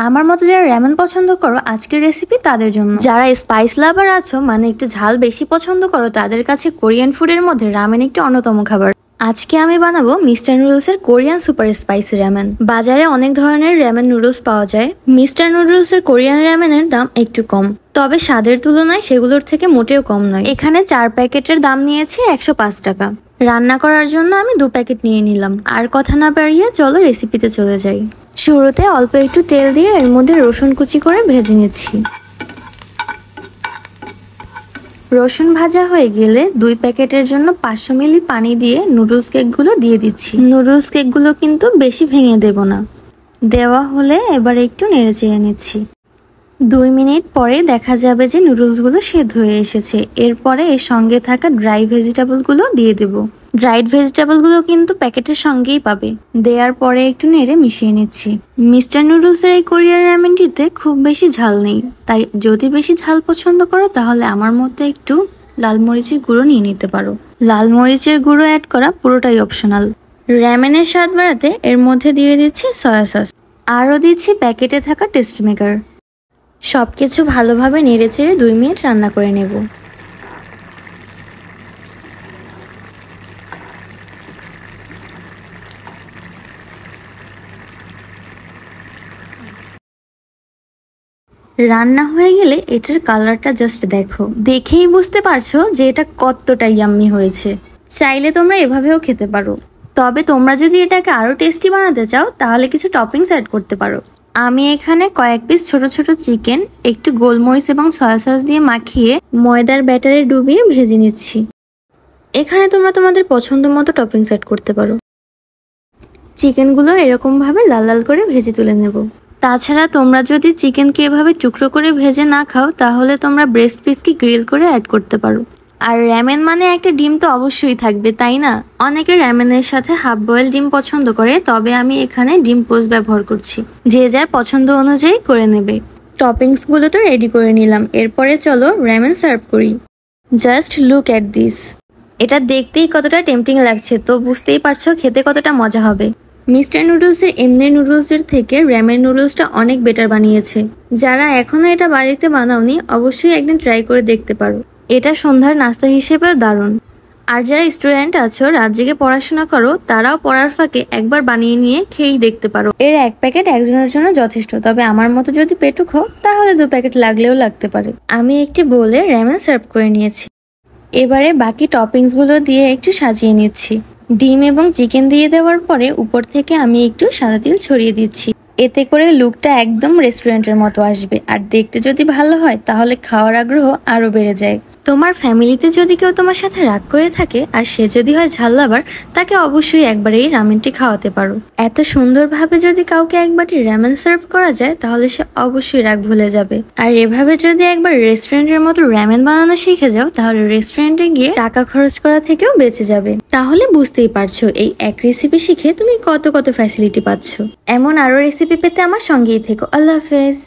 আমার মতো যারা র্যামেন পছন্দ করো আজকের রেসিপি তাদের জন্য। যারা স্পাইস লাভার আছো মানে একটু ঝাল বেশি পছন্দ করো তাদের কাছে কোরিয়ান ফুডের মধ্যে রামেন একটি অন্যতম খাবার। আজকে আমি বানাবো মিস্টার নুডলস এর কোরিয়ান সুপার স্পাইসি র্যামেন। বাজারে অনেক ধরনের র্যামেন নুডলস পাওয়া যায়। মিস্টার নুডলস এর কোরিয়ান র্যামেনের দাম একটু কম, তবে স্বাদের তুলনায় সেগুলোর থেকে মোটেও কম নয়। এখানে 4 প্যাকেটের দাম নিয়েছে 105 টাকা। রান্না করার জন্য আমি 2 প্যাকেট নিয়ে নিলাম। আর কথা না বাড়িয়ে চলো রেসিপিতে চলে যাই। শুরুতে অল্প একটু তেল দিয়ে এর মধ্যে রসুন কুচি করে ভেজে নিচ্ছি। রসুন ভাজা হয়ে গেলে 2 প্যাকেটের জন্য 500 মিলি পানি দিয়ে নুডলস কেকগুলো দিয়ে দিচ্ছি। নুডলস কেকগুলো কিন্তু বেশি ভেঙে দেব না। দেওয়া হলে এবার একটু নেড়ে চেড়ে নিচ্ছি। 2 মিনিট পরে দেখা যাবে যে নুডলসগুলো সেদ্ধ হয়ে এসেছে। এরপরে এর সঙ্গে থাকা ড্রাই ভেজিটেবলগুলো দিয়ে দেব। ড্রাইড ভেজিটেবলগুলো কিন্তু প্যাকেটের সঙ্গেই পাবে। দেওয়ার পরে একটু নেড়ে মিশিয়ে নিচ্ছি। মিস্টার নুডলসের এই কোরিয়ান র্যামেনটিতে খুব বেশি ঝাল নেই, তাই যদি বেশি ঝাল পছন্দ করো তাহলে আমার মধ্যে একটু লাল মরিচের গুঁড়ো নিয়ে নিতে পারো। লাল মরিচের গুঁড়ো অ্যাড করা পুরোটাই অপশনাল। র্যামেনের স্বাদ বাড়াতে এর মধ্যে দিয়ে দিচ্ছি সয়া সস, আরও দিচ্ছি প্যাকেটে থাকা টেস্ট মেকার। সবকিছু ভালোভাবে নেড়ে চেড়ে 2 মিনিট রান্না করে নেব। রান্না হয়ে গেলে এটার কালারটা জাস্ট দেখো, দেখেই বুঝতে পারছো যে এটা কতটা ইয়াম্মি হয়েছে। চাইলে তোমরা এভাবেও খেতে পারো, তবে তোমরা যদি এটাকে আরো টেস্টি বানাতে চাও তাহলে কিছু টপিংস অ্যাড করতে পারো। আমি এখানে কয়েক পিস ছোট ছোট চিকেন একটু গোলমরিচ এবং সয়া সস দিয়ে মাখিয়ে ময়দার ব্যাটারে ডুবিয়ে ভেজে নিচ্ছি। এখানে তোমরা তোমাদের পছন্দ মতো টপিংস অ্যাড করতে পারো। চিকেনগুলো এরকম ভাবে লাল লাল করে ভেজে তুলে নেব। তাছাড়া তোমরা যদি চিকেনকে এভাবে টুকরো করে ভেজে না খাও তাহলে তোমরা ব্রেস্ট পিসকে গ্রিল করে অ্যাড করতে পারো। আর র্যামেন মানে একটা ডিম তো অবশ্যই থাকবে, তাই না? অনেকে র্যামেনের সাথে হাফ বয়েল ডিম পছন্দ করে, তবে আমি এখানে ডিম পোস্ট ব্যবহার করছি। যে যার পছন্দ অনুযায়ী করে নেবে। টপিংস গুলো তো রেডি করে নিলাম, এরপরে চলো র্যামেন সার্ভ করি। Just look at this. এটা দেখতেই কতটা টেম্পটিং লাগছে, তো বুঝতেই পারছো খেতে কতটা মজা হবে। মিস্টার নুডলসের এমনি নুডলসের থেকে র্যামেন নুডলসটা অনেক বেটার বানিয়েছে। যারা এখনো এটা বাড়িতে বানাওনি অবশ্যই একদিন ট্রাই করে দেখতে পারো। এটা সন্ধ্যার নাস্তা হিসেবেও দারুণ। আর যারা স্টুডেন্ট আছো, রাত জেগে পড়াশোনা করো, তারাও পড়ার ফাঁকে একবার বানিয়ে নিয়ে খেয়েই দেখতে পারো। এর 1 প্যাকেট একজনের জন্য যথেষ্ট, তবে আমার মতো যদি পেটুক হও তাহলে 2 প্যাকেট লাগলেও লাগতে পারে। আমি একটি বোলে র্যামেন সার্ভ করে নিয়েছি। এবারে বাকি টপিংস গুলো দিয়ে একটু সাজিয়ে নিচ্ছি। ডিম এবং চিকেন দিয়ে দেওয়ার পরে উপর থেকে আমি একটু সাদা তিল ছড়িয়ে দিচ্ছি। এতে করে লুকটা একদম রেস্টুরেন্টের মতো আসবে। আর দেখতে যদি ভালো হয় তাহলে খাওয়ার আগ্রহ আরো বেড়ে যায়। তোমার ফ্যামিলিতে যদি কেউ তোমার সাথে রাগ করে থাকে আর সে যদি হয় ঝাল লাভার, তাকে অবশ্যই একবার এই রামেনটি খাওয়াতে পারো। এত সুন্দরভাবে যদি কাউকে একবারটি রামেন সার্ভ করা যায় তাহলে সে অবশ্যই রাগ ভুলে যাবে। আর এভাবে যদি একবার রেস্টুরেন্টের মতো রামেন বানানো শিখে যাও তাহলে রেস্টুরেন্টে গিয়ে টাকা খরচ করা থেকেও বেঁচে যাবে। তাহলে বুঝতেই পারছো এই এক রেসিপি শিখে তুমি কত কত ফ্যাসিলিটি পাচ্ছ। এমন আরো রেসিপি পেতে আমার সঙ্গেই থেকো। আল্লাহ হাফেজ।